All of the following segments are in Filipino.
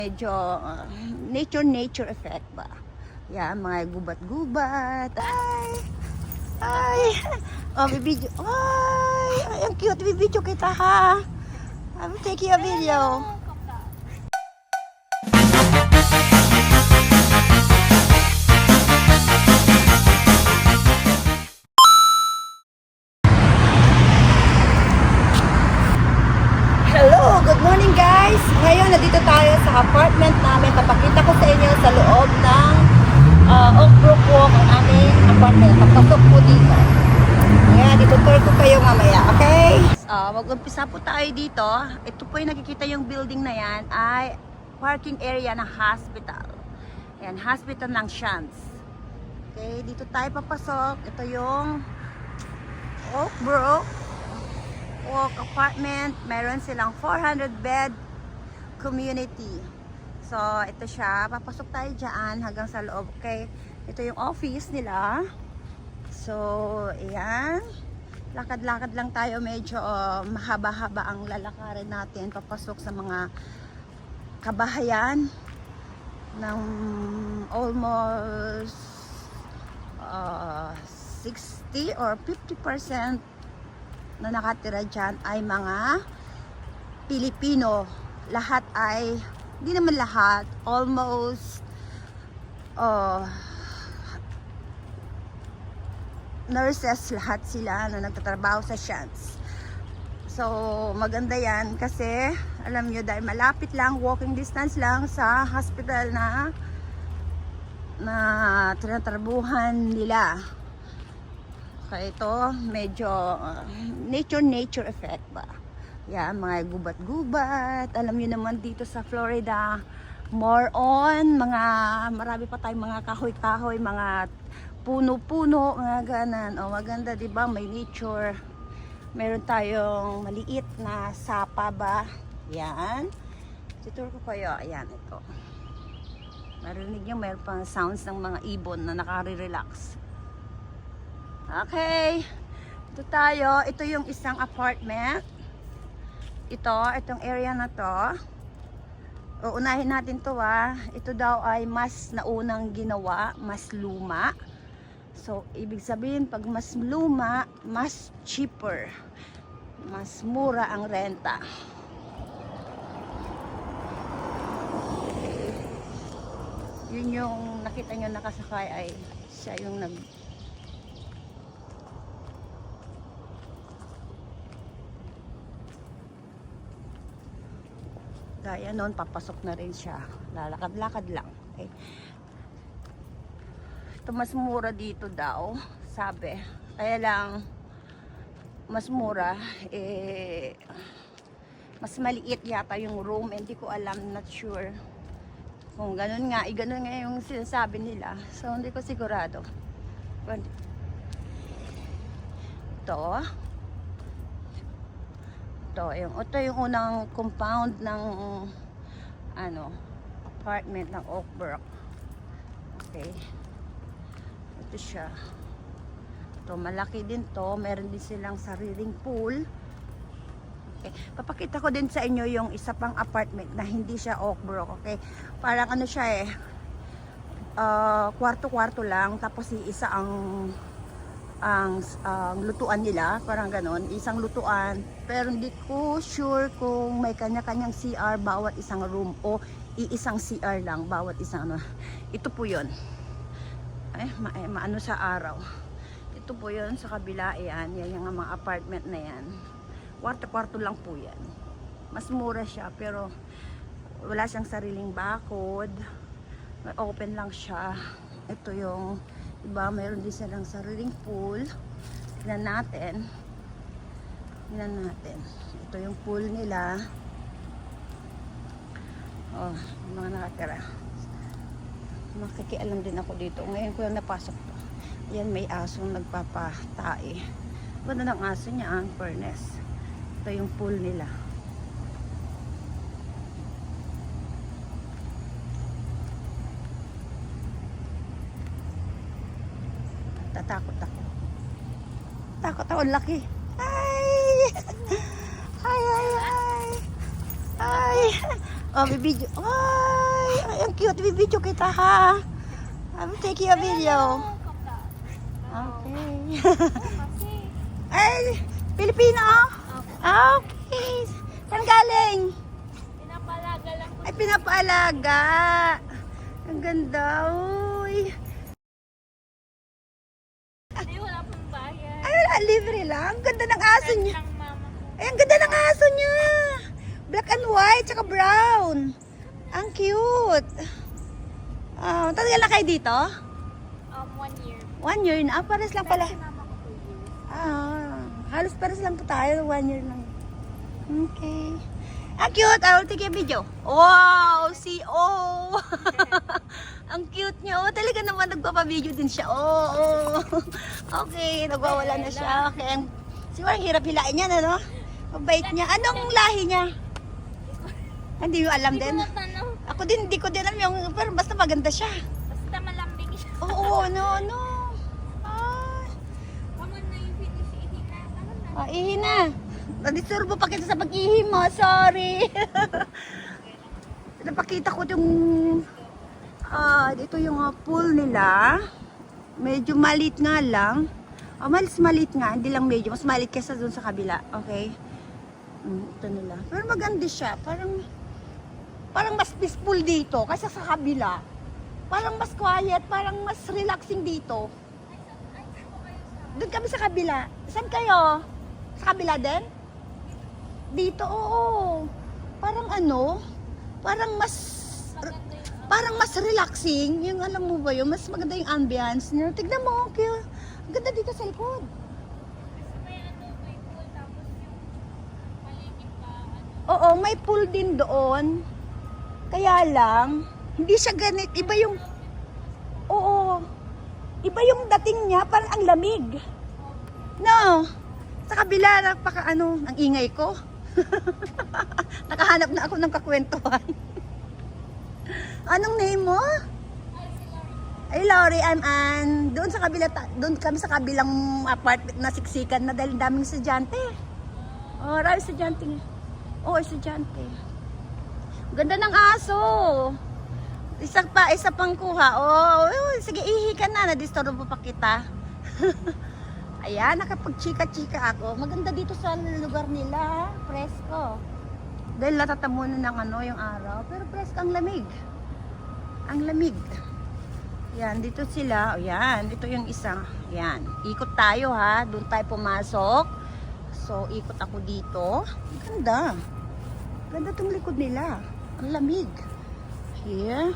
Medyo nature effect ba? Yan, mga gubat-gubat. Ay! Oh, bibidyo. Ay, ang cute. Bibidyo kita ha. I will take you a video. Hello! Good morning guys! Ngayon, nandito tayo sa apartment namin. Papakita ko sa inyo sa loob ng Oak Brook Walk ang aming apartment. Papasok po dito. Ngayon, dito tour ko kayo mamaya, okay? Mag-umpisa po tayo dito. Ito po yung nakikita yung building na yan ay parking area ng hospital. Yan, hospital ng Shands. Okay, dito tayo papasok. Ito yung Oak Brook Walk apartment. Meron silang 400 bed community. So, ito siya. Papasok tayo dyan hanggang sa loob. Okay. Ito yung office nila. So, ayan. Lakad-lakad lang tayo. Medyo mahaba-haba ang lalakarin natin. Papasok sa mga kabahayan ng almost 60 or 50% na nakatira dyan ay mga Pilipino. Lahat ay, hindi naman lahat, almost nurses lahat sila na nagtatrabaho sa Shands. So, maganda yan kasi, alam nyo, dahil malapit lang, walking distance lang sa hospital na tinatrabuhan nila. Kaya ito, medyo nature effect ba? Yan, mga gubat-gubat. Alam niyo naman dito sa Florida, more on, marami pa tayong mga kahoy-kahoy, mga puno-puno, mga ganan. O, maganda, di ba? May nature. Meron tayong maliit na sapa ba? Yan. Tutur ko kayo. Ayan, ito. Marinig nyo, mayroon pang sounds ng mga ibon na nakare-relax. Okay, ito tayo. Ito yung isang apartment. Itong area na to. Uunahin natin to Ito daw ay mas naunang ginawa, mas luma. So, ibig sabihin, pag mas luma, mas cheaper. Mas mura ang renta. Yun yung nakita nyo nakasakay ay siya yung Gaya noon, papasok na rin siya. Lalakad-lakad lang. Okay. Ito mas mura dito daw, sabi. Kaya lang, mas mura, mas maliit yata yung room. Hindi ko alam, not sure. Kung ganun nga, ganun nga yung sinasabi nila. So, hindi ko sigurado. Ito yung unang compound ng apartment ng Oak Brook. Okay. Ito siya. Ito, malaki din to. Meron din silang sariling pool. Okay. Papakita ko din sa inyo yung isa pang apartment na hindi siya Oak Brook. Okay. Parang siya kwarto-kwarto lang. Tapos isa ang lutuan nila, parang ganon, isang lutuan, pero hindi ko sure kung may kanya-kanyang CR bawat isang room o iisang CR lang bawat isang ito po yun maano sa araw. Ito po yun sa kabila. Yan yung mga apartment na yan, kwarto-kwarto lang po yan. Mas mura siya pero wala siyang sariling bakod, open lang siya. Ito yung iba, mayroon din silang sariling pool. Tignan natin. Ito yung pool nila. Oh, mga nakatira. Makikialam din ako dito. Ngayon ko lang napasok to. Ayan, may asong nagpapatae. Ganda ng aso niya, ang furnace. Ito yung pool nila. Tatakot ako. Takot ako, laki. Ay! Ay! Oh, bibidyo. Oh! ang cute. Video kita ha. I will take you a video. Okay. Ay, Pilipino? Okay. Saan galing? Pinapalaga lang po. Ay, pinapaalaga. Ang ganda, uy. Hindi, wala pong bayan. Ay, wala, libre lang. Ang ganda ng aso niya. Ang mama ko. Ay, ang ganda ng aso niya. Black and white, tsaka brown. Ang cute. Tagal na kayo dito? 1 year. 1 year na. Pares lang pala. Si mama ko 2 years. Halos pares lang po tayo. 1 year lang. Okay. Ang cute. I will take a video. Wow! CO! Ang cute niya. Oh, talaga naman nagpapa-video din siya. Oh. Okay, nagwawala na siya. Okay. Siguro ang hirap hilain niya, ano? Mabait niya. Anong lahi niya? Hindi mo alam din. Hindi ko natanong. Ako din, hindi ko din alam yung, pero basta maganda siya. Basta malambing siya. Oo, no. Kaman na yung finish eating na. Kaman na. Ihi na. Nadisturbo pa kita sa pag-ihi mo. Sorry. Napakita ko yung dito yung pool nila. Medyo maliit nga lang. Maliit nga. Hindi lang medyo. Mas maliit kesa dun sa kabila. Okay? Ito nila. Pero maganda siya. Parang mas peaceful dito kaysa sa kabila. Parang mas quiet. Parang mas relaxing dito. Doon kami sa kabila. Saan kayo? Sa kabila din? Dito, oo. Parang parang mas relaxing. Yung alam mo ba yun, mas maganda yung ambience niya. Tignan mo, okay. Ang ganda dito sa likod. Kasi may may pool tapos yung paligid pa. Oo, may pool din doon. Kaya lang, hindi siya ganit. Iba yung, iba yung dating niya, parang ang lamig. No, sa kabila, ang ingay ko. Nakahanap na ako ng kakwentuhan. Anong name mo? Ay, Lori, I'm Ann. Doon kami sa kabilang apartment na siksikan na dahil daming estudyante. Marami estudyante. Estudyante. Ganda ng aso. Isa pang kuha. Sige, ihi ka na. Nadisturbo pa kita. Ayan, nakapag-chika-chika ako. Maganda dito sa lugar nila. Presko. Dahil natatamunan ng yung araw. Pero presko, ang lamig. Ang lamig. Yan, dito sila. Yan, dito yung isang. Yan, ikot tayo ha. Doon tayo pumasok. So, ikot ako dito. Ang ganda. Ganda itong likod nila. Ang lamig. Here.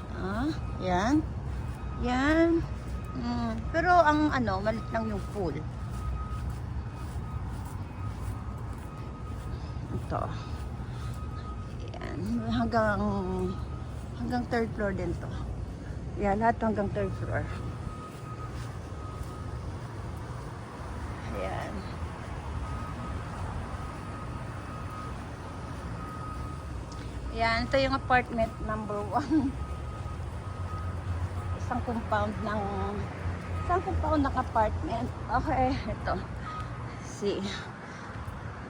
Yan. Yan. Pero ang malit lang yung pool. Ito. Yan. Hanggang third floor din to. Yan, lahat hanggang third floor. Ayan. Ayan, ito yung apartment number 1. Isang compound ng apartment. Okay, ito. See.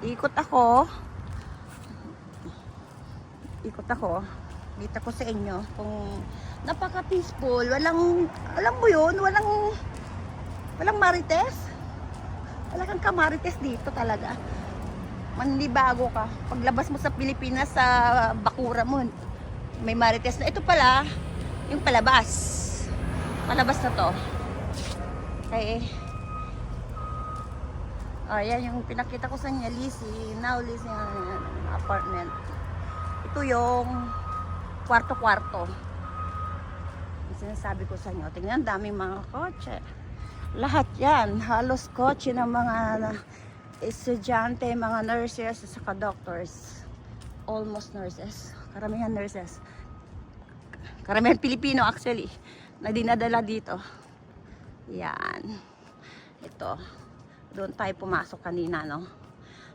Ikot ako. Dito ko sa inyo kung napaka-peaceful. Walang, alam mo yun, walang marites. Wala kang kamarites dito talaga. Manlibago ka. Paglabas mo sa Pilipinas, sa bakura mo, may marites na. Ito pala, yung palabas. Palabas na to. Okay. Yan yung pinakita ko sa inyo, Lizzie. Now, Lizzie, yung apartment. Ito yung kwarto-kwarto. Yung sinasabi ko sa inyo. Tingnan, daming mga kotse. Lahat yan. Halos kotse ng mga estudyante, mga nurses, saka doctors. Almost nurses. Karamihan nurses. Karamihan Pilipino actually. Na dinadala dito. Yan. Ito. Doon tayo pumasok kanina, no?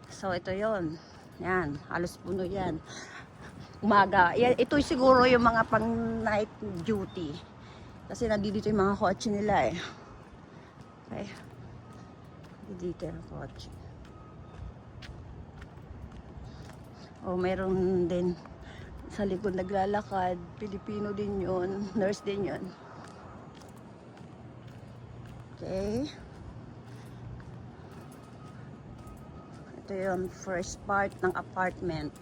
So, ito yon. Yan. Halos puno yan. Umaga. Yan, ito siguro yung mga pang night duty. Kasi nandito yung mga kotse nila eh. Okay. Dito yung kotse. Mayroon din Sa likod naglalakad. Pilipino din yun. Nurse din yun. Okay. Ito yung first part ng apartment.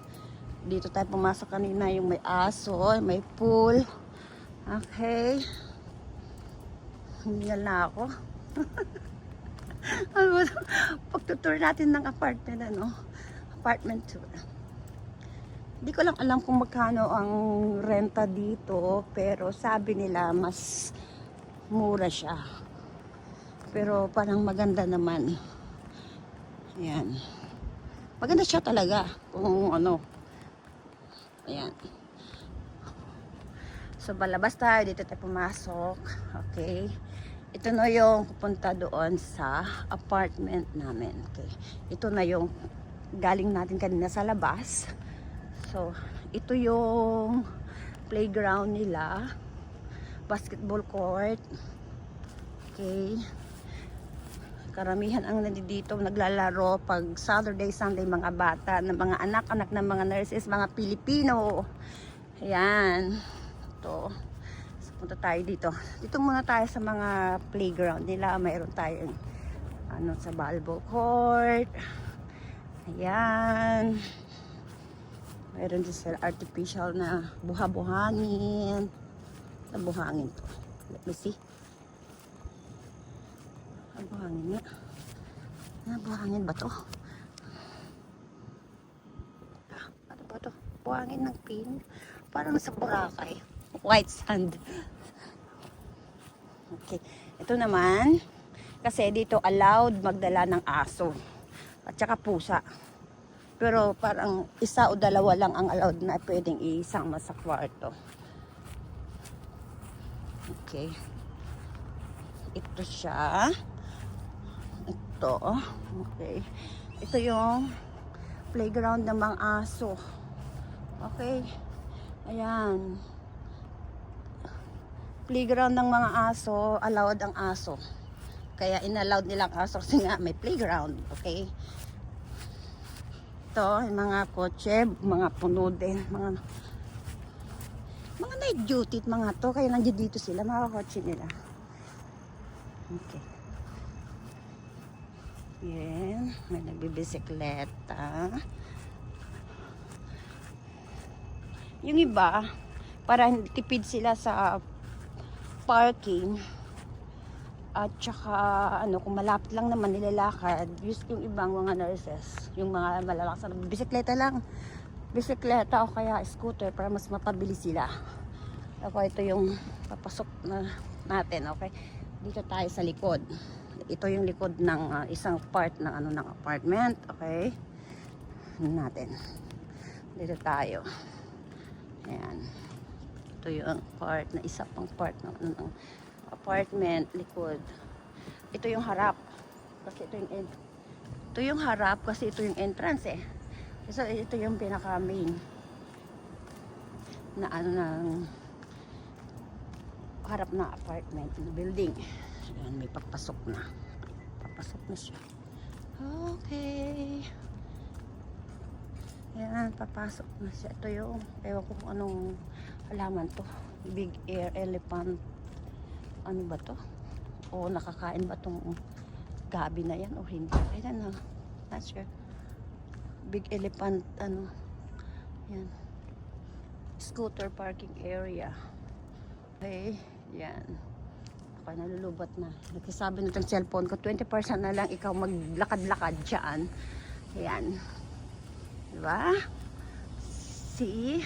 Dito tayo pumasok kanina, yung may aso, may pool. Okay. Hingal na ako. Ano ba? Pagtutour natin ng apartment, ano? Apartment tour. Hindi ko lang alam kung magkano ang renta dito, pero sabi nila mas mura siya. Pero parang maganda naman. Ayan. Maganda siya talaga. Kung ano. Ayan. So, balabas tayo. Dito tayo pumasok. Okay. Ito na yung pupunta doon sa apartment namin. Okay. Ito na yung galing natin kanina sa labas. So, ito yung playground nila. Basketball court. Okay. Karamihan ang nandito naglalaro pag Saturday, Sunday, mga bata, ng mga anak-anak ng mga nurses, mga Pilipino. Ayan. Ito. So, punta tayo dito. Dito muna tayo sa mga playground nila. Mayroon tayong ano, sa volleyball court. Ayan. Mayroon din sila artificial na buha-buhangin. Buhangin to. Let me see. Buhangin nga. Buhangin ba to? Ano ba to? Buhangin ng pin. Parang sa Boracay. White sand. Okay. Ito naman. Kasi dito allowed magdala ng aso. At saka pusa. Pero parang isa o dalawa lang ang allowed na pwedeng isama sa kwarto. Okay. Ito siya. Ito. Okay. Ito yung playground ng mga aso. Okay. Ayan. Playground ng mga aso. Allowed ang aso. Kaya inallowed nilang aso kasi nga may playground. Okay. Ito, yung mga kotse, mga puno din, mga night duty, mga to, kaya nandiyan dito sila, mga kotse nila. Okay. Yan, may nagbibisikleta. Yung iba, para tipid sila sa parking, at saka, ano, kung malapit lang naman nilalakad, yung ibang mga nurses, yung mga malalakas na bisikleta lang. Bisikleta o kaya scooter para mas mapabilis sila. Ako, ito yung papasok na natin, okay? Dito tayo sa likod. Ito yung likod ng isang part ng, ano, ng apartment, okay? Natin. Dito tayo. Ayan. Ito yung part na isa pang part ng, ano, ng apartment, likod. Ito yung harap. Kasi ito yung harap kasi ito yung entrance eh. So, ito yung pinaka main na ano ng harap na apartment, building. Ayan, may papasok na. Papasok na siya. Okay. Ayan, papasok na siya. Ito yung, ewan ko kung anong halaman to. Big air elephant. Ano ba to? O nakakain ba tong gabi na yan o hindi? I don't know. Not sure. Big elephant, ano. Yan. Scooter parking area. Okay. Yan. Ako nalulubat na. Nagsasabi na itong cellphone ko, 20% na lang ikaw maglakad-lakad dyan. Yan. Diba? See?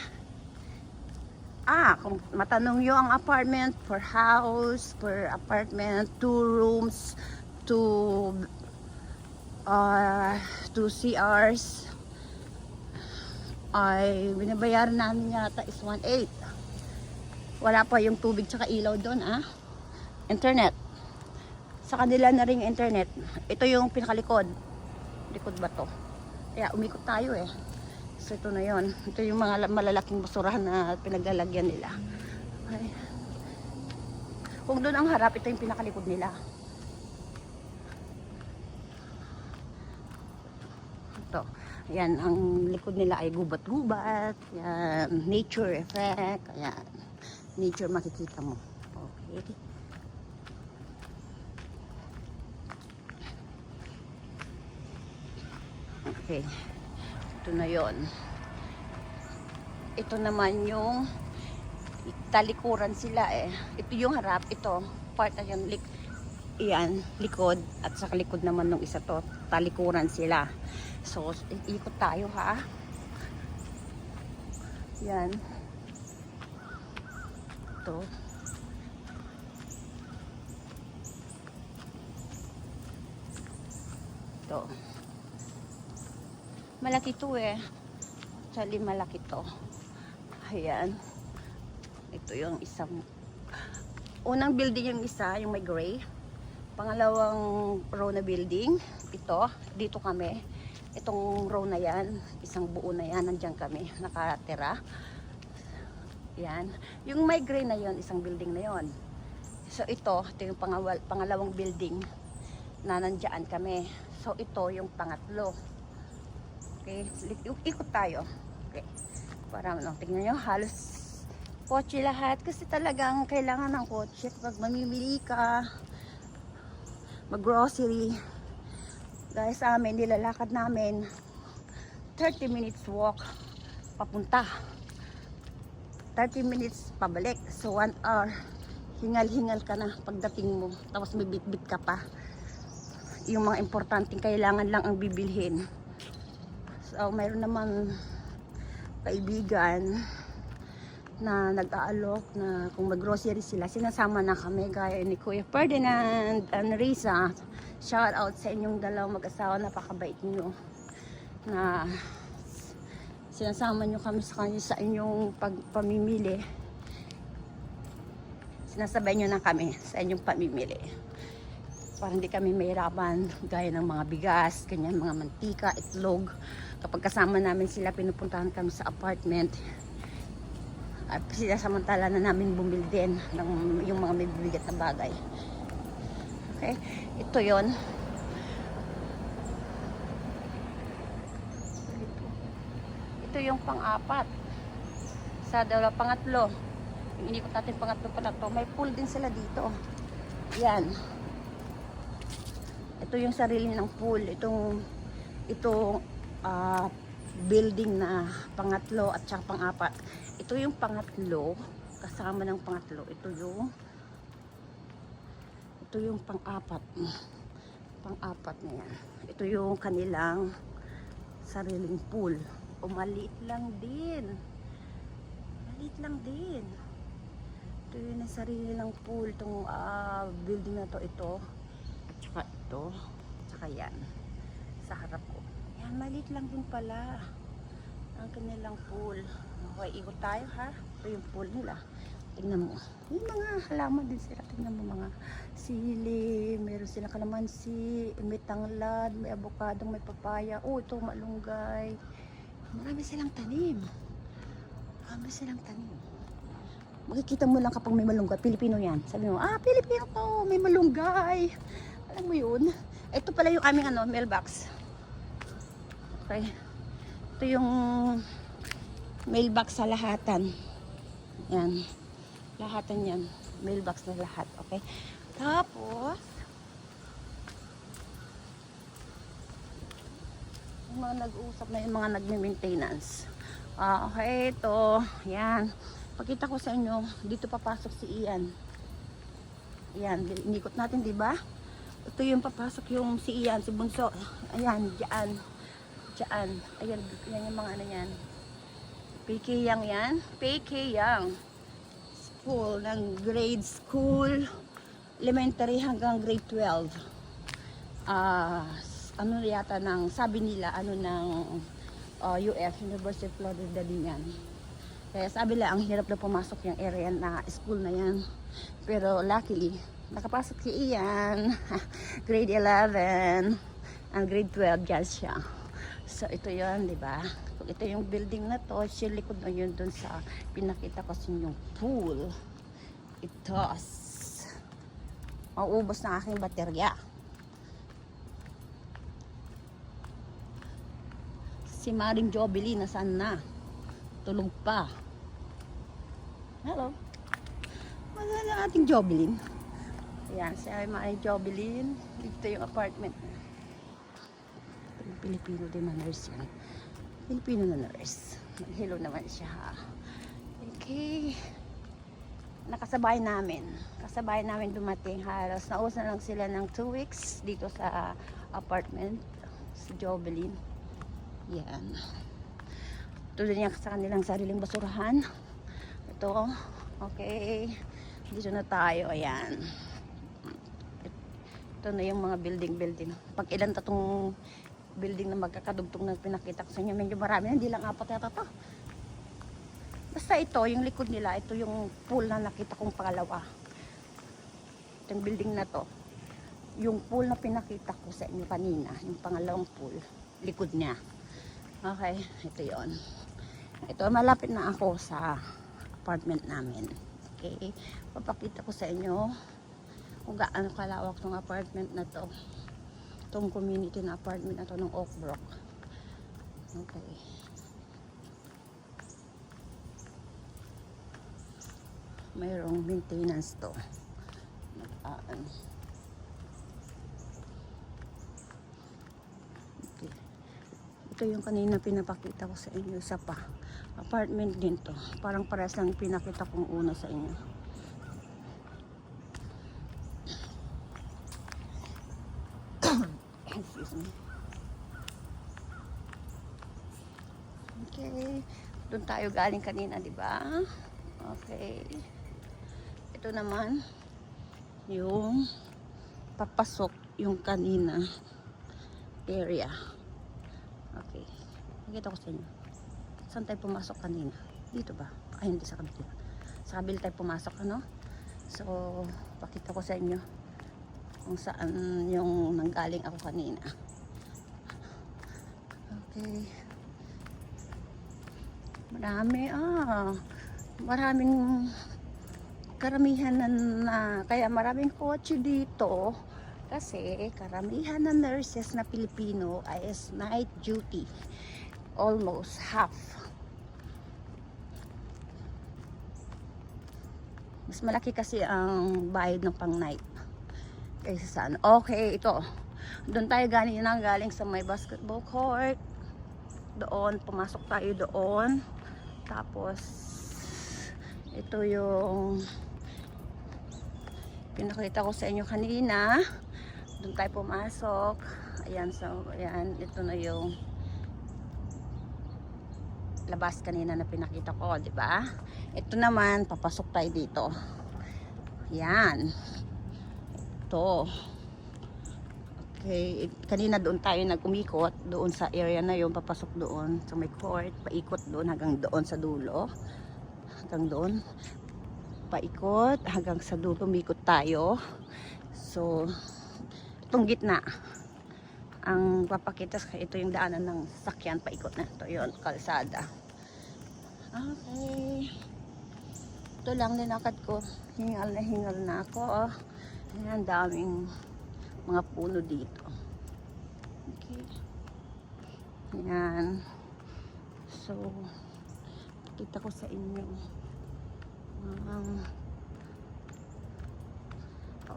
Kung matanong nyo ang apartment, per house, per apartment, 2 rooms, 2 CRs, ay binabayaran namin yata is 1.8. Wala pa yung tubig tsaka ilaw doon, Internet. Sa kanila na rin yung internet. Ito yung pinakalikod. Likod ba to? Kaya umikot tayo eh. So ito na yon. Ito yung mga malalaking basurahan na pinaglalagyan nila. Okay. Kung doon ang harap, ito yung pinakalikod nila. Ito. Yan, ang likod nila ay gubat-gubat. Yan, nature effect. Ayan, nature makikita mo. Okay. Okay. Ito na yon. Ito naman yung talikuran sila eh. Ito yung harap. Ito, part na yung yan, likod. At sa likod naman nung isa to, talikuran sila. So, ikot tayo ha. Yan. Ito. Ito. Malaki to eh. Actually, malaki to. Ayan. Ito yung isang unang building yung isa, yung may gray. Pangalawang row na building. Ito, dito kami. Itong row na yan, isang buo na yan, nandiyan kami, nakatira. Yan. Yung may gray na yon, isang building na yon. So ito yung pangalawang building na nandiyan kami. So ito yung pangatlo. Okay, ikot tayo. Okay. Para tingnan nyo, halos kotse lahat kasi talagang kailangan ng kotse kapag mamimili ka, mag-grocery. Guys, sa amin, nilalakad namin 30 minutes walk papunta. 30 minutes pabalik. So 1 hour. Hingal-hingal ka na pagdating mo. Tapos may bit-bit ka pa. Yung mga importanteng kailangan lang ang bibilhin. So mayroon naman kaibigan na nag-aalok na kung mag-grocery sila, sinasama na kami gaya ni Kuya Ferdinand and Risa. Shout out sa inyong dalawang mag-asawa, napakabait niyo na sinasama niyo kami sa inyong pamimili. Sinasabay niyo na kami sa inyong pamimili para hindi kami mahirapan gaya ng mga bigas, ganyan, mga mantika, itlog. Kapag kasama namin sila, pinupuntahan kami sa apartment at sinasamantala na namin bumili din ng yung mga may bibigat na bagay. Okay, ito yon. Ito yung pang-apat. Sa pangatlo. Yung inikot natin pangatlo pa na to. May pool din sila dito. Yan. Ito yung sarili ng pool. Itong building na pangatlo at saka pang-apat. Ito yung pangatlo. Kasama ng pangatlo. Ito yung pang-apat. Pang-apat na yan. Ito yung kanilang sariling pool. O maliit lang din. Maliit lang din. Ito yung sariling pool. Itong building na to, ito. At saka ito. At saka yan. Sa harap ko. Yan, maliit lang din pala. Ang kanilang pool. Okay, ikot tayo ha. Ito yung pool nila. Tingnan mo. Yung mga halaman din sila. Tingnan mo mga sili. Meron silang kalamansi. May tanglad. May avocado. May papaya. Oh, ito malunggay. Marami silang tanim. Marami silang tanim. Makikita mo lang kapag may malunggay. Pilipino yan. Sabi mo, Pilipino to. May malunggay. Alam mo yun. Ito pala yung aming mailbox. Okay. Ito yung mailbox sa lahatan. Yan. Lahatan yan. Mailbox na lahat. Okay. Tapos, yung mga nag-uusap na yung mga nagme-maintenance. Okay, ito. Yan. Pakita ko sa inyo. Dito papasok si Ian. Yan. Inikot natin, di ba? Ito yung papasok yung si Ian, si Bunso. Ayan, dyan. Dyan. Ayan, yan yung mga ano yan. PK Yang yan. PK Yang. School, ng grade school. Elementary hanggang grade 12. Ano yata ng, sabi nila, ano ng UF, University of Florida din yan. Kaya sabi nila, ang hirap na pumasok yung area na school na yan. Pero luckily, nakapasok si Ian. Grade 11 and grade 12 dyan siya. So ito yun, di ba? Ito yung building na to, siya likod na yun dun sa pinakita ko sa yung pool. Ito. Mauubos na aking baterya. Si Maring Jobely, nasaan na? Tulog pa. Hello. Wala na ating Jobelyn. Ayan, si Maring Jobelyn. Dito yung apartment. Ito yung Pilipino din na nurse yan. Pilipino na nurse. Hello naman siya. Okay. Nakasabay namin. Kasabay namin dumating. Halos naus na lang sila ng 2 weeks dito sa apartment. Si Jobelyn. Yan. Tulad niya sa kanilang sariling basurahan. Ito. Okay. Dito na tayo. Ayan. Ito na yung mga building. Pag ilan tatong building na magkakadugtong na pinakita ko sa inyo. Medyo marami. Hindi lang 4 yata to. Basta ito, yung likod nila, ito yung pool na nakita kong pangalawa. Itong building na to. Yung pool na pinakita ko sa inyo kanina, yung pangalawang pool, likod niya. Okay, ito yon. Ito, malapit na ako sa apartment namin. Okay, papakita ko sa inyo kung gaano kalawak tong apartment na to. Itong community na apartment na to ng Oakbrook. Okay. Mayroong maintenance to. Okay. Ito yung kanina pinapakita ko sa inyo. Isa pa. Apartment din to. Parang parehas lang pinakita kong una sa inyo. Excuse me. Okay. Doon tayo galing kanina, di ba? Okay. Ito naman yung papasok yung kanina area. Okay. Nakita ko sa inyo. Saan tayo pumasok kanina? Dito ba? Ay, hindi sa kabila. Sa kabila tayo pumasok, ano? So, pakita ko sa inyo kung saan yung nanggaling ako kanina. Okay. Maraming karamihan na kaya maraming kotse dito kasi karamihan ng nurses na Pilipino ay is night duty, almost half. Mas malaki kasi ang bayad ng pang night kaysa saan. Okay, ito doon tayo galing sa may basketball court. Doon, pumasok tayo doon. Tapos ito yung pinakita ko sa inyo kanina. Doon tayo pumasok. Ayan, so ayan, ito na yung labas kanina na pinakita ko, di ba? Ito naman, papasok tayo dito. Yan. Ito. Okay, kanina doon tayo nag-umikot, doon sa area na yun, papasok doon sa may court, paikot doon hanggang doon sa dulo. Hanggang doon, paikot hanggang sa dulo, umikot tayo. So, itong gitna, ang papakita sa ito yung daanan ng sakyan, paikot na. Ito yun, kalsada. Okay. Ito lang linakad ko. Hingal na ako. Ayan, daming mga puno dito. Okay. Yan. So, kita ko sa inyo.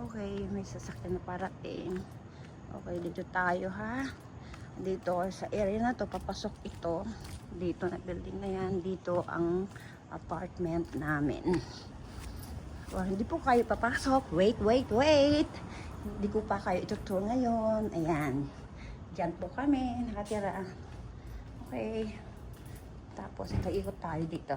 Okay, may sasakyan na parating. Okay, dito tayo ha. Dito sa area na to, papasok ito. Dito na building na yan. Dito ang apartment namin. So, hindi po kayo papasok. Wait. Hindi ko pa kayo ituturo ngayon. Ayan. Diyan po kami nakatira. Okay. Tapos ikot tayo dito.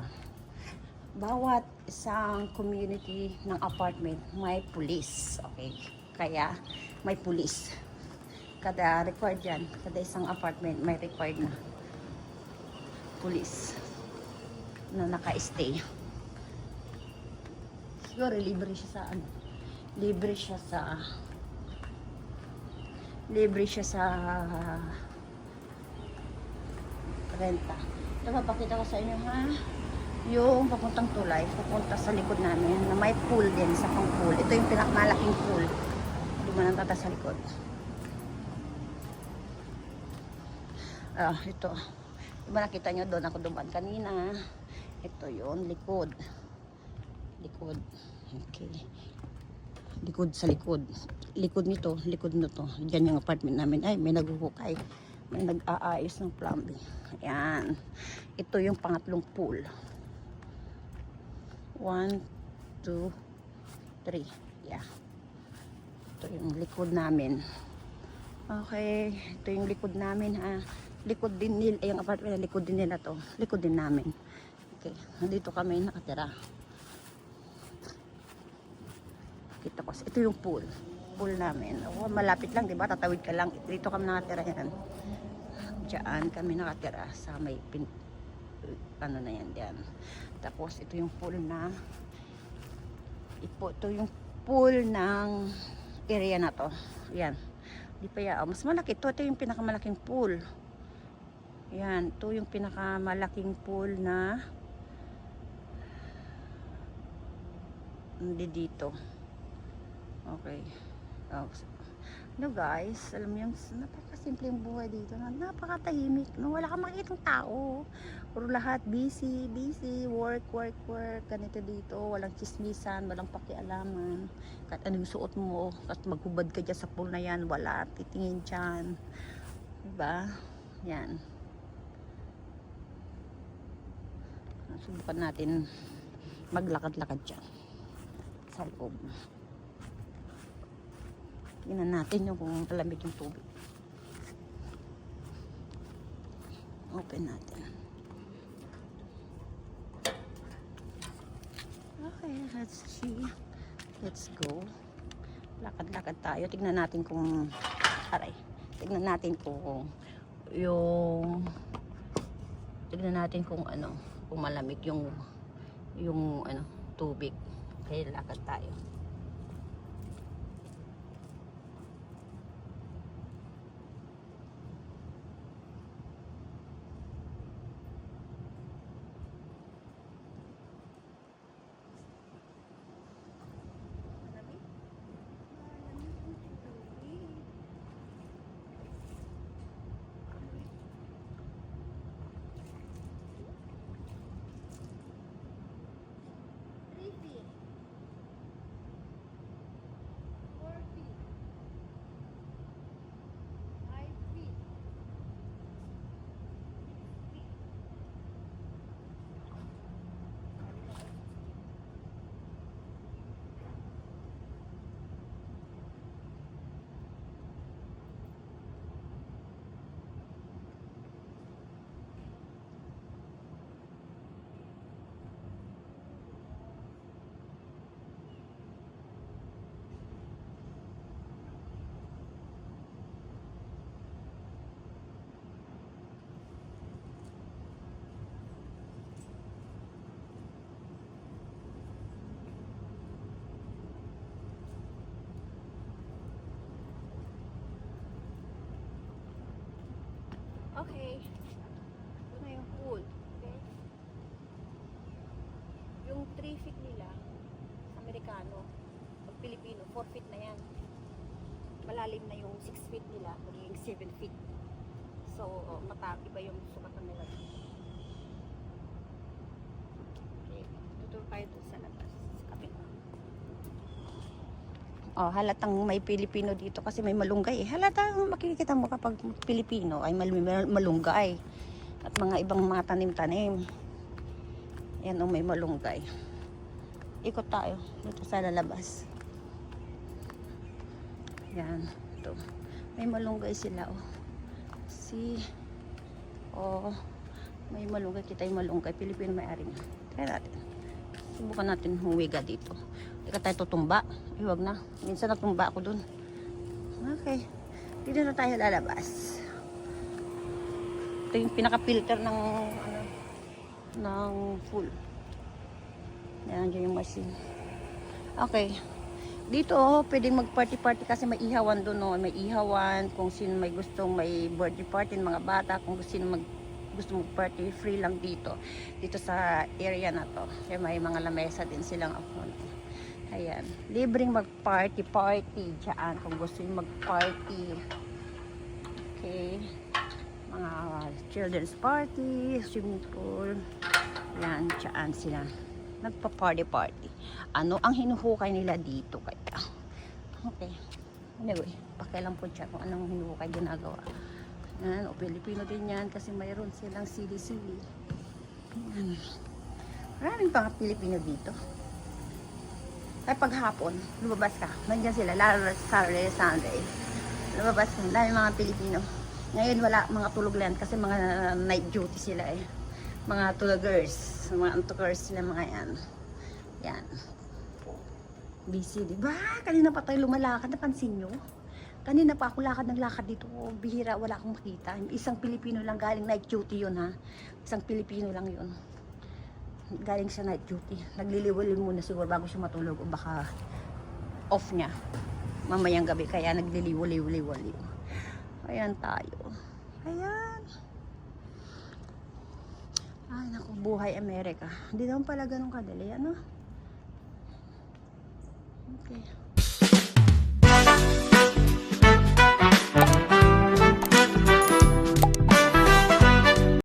Bawat isang community ng apartment may police. Okay. Kaya may police. Kada required yan. Kada isang apartment may required na police na naka-stay. Siguro libre siya sa ano. Libre siya sa renta. Ito, mapakita ko sa inyo ha. Yung papuntang tulay, papunta sa likod namin na may pool din, sa pang pool. Ito yung pinakamalaking pool. Dumanan tata sa likod. Ito. Diba nakita nyo doon ako dumaan kanina? Ito yon likod. Likod. Okay. Likod sa likod. Likod nito. Diyan yung apartment namin. Ay, may naghuhukay. May nag-aayos ng plumbing. Ayan. Ito yung pangatlong pool. 1, 2, 3. Yeah. Ito yung likod namin. Okay. Ito yung likod namin ha. Likod din nila. Yung apartment na likod din nila to. Likod din namin. Okay. Nandito kami nakatira. Kita ko. Ito yung pool. Pool namin. Oh, malapit lang, 'di ba? Tatawid ka lang. Dito kami nakatira yan. Diyan kami nakatira sa may ano na yan diyan. Tapos ito yung pool na ito yung pool ng area na to. Yan. Di pa yan. Mas malaki to. Ito yung pinakamalaking pool. Yan. Ito yung pinakamalaking pool na hindi dito. Okay. Oh. No guys, alam mo yung napakasimple yung buhay dito. Napakatahimik. No, wala kang makikitang tao. Puro lahat busy, work. Ganito dito. Walang chismisan, walang pakialaman. Kahit anong suot mo, kahit maghubad ka dyan sa pool na yan, wala. Titingin dyan. Diba? Yan. Subukan natin maglakad-lakad dyan sa loob. Tingnan natin yung kung malamig yung tubig. Open natin. Okay, let's see. Let's go. Lakad-lakad tayo. Tingnan natin kung tingnan natin kung ano, kung malamig yung ano, tubig. Okay, lakad tayo. Okay. Ito na yung pool. Okay. Yung 3 feet nila, Amerikano, pag Pilipino, 4 feet na yan. Malalim na yung 6 feet nila, magiging 7 feet. So, matabi ba yung sukatan nila? Okay. Tuturo tayo dun sa labas. Sa kapila. Oh, halatang may Pilipino dito kasi may malunggay eh. Halatang makikita mo kapag Pilipino ay malunggay. At mga ibang mga tanim-tanim. Yan may malunggay. Ikot tayo dito sa lalabas. Yan. Ito. May malunggay sila oh. May malunggay. Kita yung malunggay. Pilipino may-ari niya. Kaya natin. Subukan natin humiga dito. Hindi ka tayo tutumba. Huwag na. Minsan natumba ako dun. Okay. Dito na tayo lalabas. Ito yung pinaka-filter ng pool. Yan, dyan yung machine. Okay. Dito, pwedeng mag-party-party kasi may ihawan doon. No? May ihawan. Kung sino may gustong may birthday party, mga bata. Kung sino gusto mag-party, free lang dito. Dito sa area na to. Kaya may mga lamesa din silang ako. Ayan. Libreng mag-party dyan. Kung gusto nyo mag-party. Okay. mga children's party, swimming pool. Yan, tsaan sila. Nagpa-party. Ano ang hinuhukay nila dito kaya? Okay. Anyway, pakialam po siya kung anong hinuhukay ginagawa. Yan, o Pilipino din yan kasi mayroon silang sili-sili. Yan. Maraming pang Pilipino dito. Ay paghapon, lumabas ka. Nandiyan sila, lalo sa Saturday, Sunday. Lumabas ka, dami mga Pilipino. Ngayon wala, mga tulog lang kasi mga night duty sila eh. Mga tulogers, mga antukers sila mga yan. Yan. Busy, di ba? Kanina pa tayo lumalakad, napansin nyo? Kanina pa ako lakad ng lakad dito. Bihira, wala akong makita. Isang Pilipino lang galing night duty yun ha. Isang Pilipino lang yun. Galing sa night duty. Nagliliwalin muna siguro bago siya matulog o baka off niya. Mamayang gabi kaya nagliliwali-wali. Ayan tayo. Ayan. Ay, naku, buhay Amerika. Hindi naman pala ganun kadali, ano? Okay.